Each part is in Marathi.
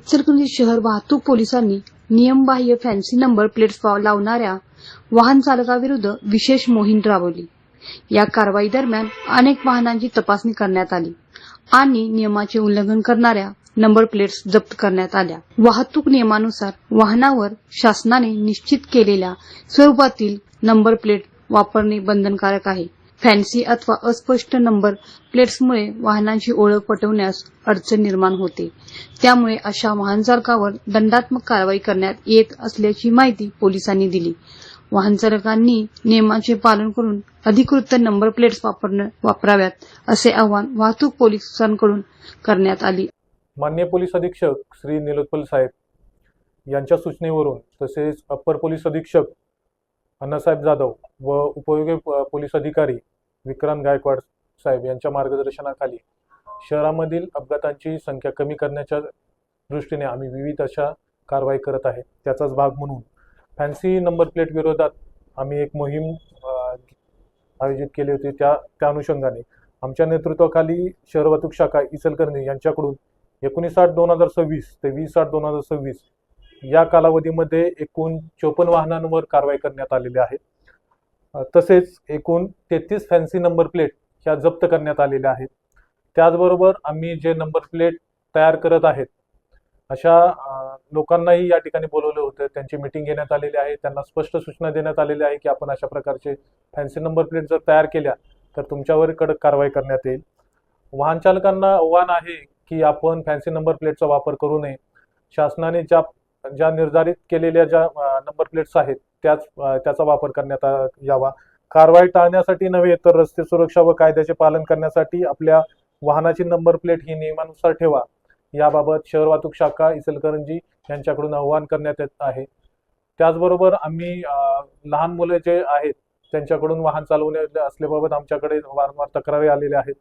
इचलकरंजी शहर वाहतूक पोलिसांनी नियमबाह्य फॅन्सी नंबर प्लेट्स लावणाऱ्या वाहन चालकाविरुद्ध विशेष मोहीम राबवली। या कारवाई दरम्यान अनेक वाहनांची तपासणी करण्यात आली आणि नियमाचे उल्लंघन करणाऱ्या नंबर प्लेट्स जप्त करण्यात आल्या। वाहतूक नियमानुसार वाहनावर शासनाने निश्चित केलेल्या स्वरूपातील नंबर प्लेट वापरणे बंधनकारक आहे। फॅन्सी अथवा अस्पष्ट नंबर प्लेट्समुळे वाहनांची ओळख पटवण्यास अडचण निर्माण होते। त्यामुळे अशा वाहन चालकावर दंडात्मक कारवाई करण्यात येत असल्याची माहिती पोलिसांनी दिली। वाहन चालकांनी नियमांचे पालन करून अधिकृत नंबर प्लेट्स वापराव्यात असे आवाहन वाहतूक पोलिसांकडून करण्यात आले। माननीय पोलीस अधीक्षक श्री निलोत्पल साहेब यांच्या सूचनेवरून तसेच अप्पर पोलीस अधीक्षक अण्णासाहेब जाधव व उपविभागीय पोलीस अधिकारी विक्रांत गायकवाड साहेब यांच्या मार्गदर्शनाखाली शहरामधील अपघातांची संख्या कमी करण्याच्या दृष्टीने आम्ही विविध अशा कारवाई करत आहे। त्याचाच भाग म्हणून फॅन्सी नंबर प्लेट विरोधात आम्ही एक मोहीम आयोजित केली होती। त्या अनुषंगाने आमच्या नेतृत्वाखाली शहर वाहतूक शाखा इचलकरंजी यांच्याकडून 19/8/2026 ते 20/8/2026 या कालावधीमध्ये एकूण 54 वाहनांवर कारवाई करण्यात आलेली आहे। तसेच एकूण 33 फॅन्सी नंबर प्लेट ह्या जप्त करण्यात आलेल्या आहेत। त्याचबरोबर आम्ही जे नंबर प्लेट तयार करत आहेत अशा लोकांनाही या ठिकाणी बोलवले होते। त्यांची मीटिंग घेण्यात आलेली आहे। त्यांना स्पष्ट सूचना देण्यात आलेली आहे की आपण अशा प्रकारचे फॅन्सी नंबर प्लेट जर तयार केल्या तर तुमच्यावर कडक कारवाई करण्यात येईल। वाहन चालकांना आव्हान आहे की आपण फॅन्सी नंबर प्लेटचा वापर करू नये। शासनाने ज्या निर्धारित केलेल्या ज्या नंबर प्लेट्स आहेत त्याचा वापर करण्यात यावा। कारवाई टाळण्यासाठी नव्हे तर रस्ते सुरक्षा व कायद्याचे पालन करण्यासाठी आपल्या वाहनाची नंबर प्लेट ही नियमानुसार ठेवा। याबाबत शहर वाहतूक शाखा इचलकरंजी यांच्याकडून आवाहन करण्यात येत आहे। त्याचबरोबर आम्ही लहान मुले जे आहेत त्यांच्याकडून वाहन चालवणे असल्याबाबत आमच्याकडे वारंवार तक्रारी आलेल्या आहेत।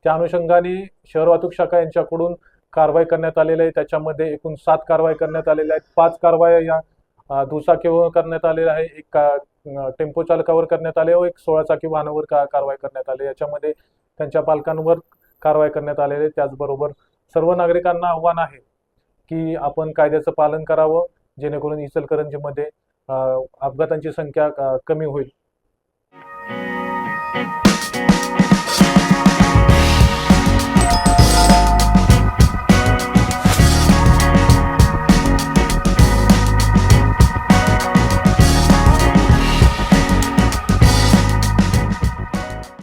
त्या अनुषंगाने शहर वाहतूक शाखा यांच्याकडून कारवाई करण्यात आलेली आहे। त्याच्यामध्ये एकूण 7 कारवाई करण्यात आलेल्या आहेत। 5 कारवाया या दुचाकीवर करण्यात आलेल्या आहे, एक टेम्पो चालकावर करण्यात आले व एक 16 चाकी वाहनावर कारवाई करण्यात आली। याच्यामध्ये त्यांच्या पालकांवर कारवाई करण्यात आलेली आहे। त्याचबरोबर सर्व नागरिकांना आव्हान आहे की आपण कायद्याचं पालन करावं जेणेकरून इचलकरंजीमध्ये अपघातांची संख्या कमी होईल।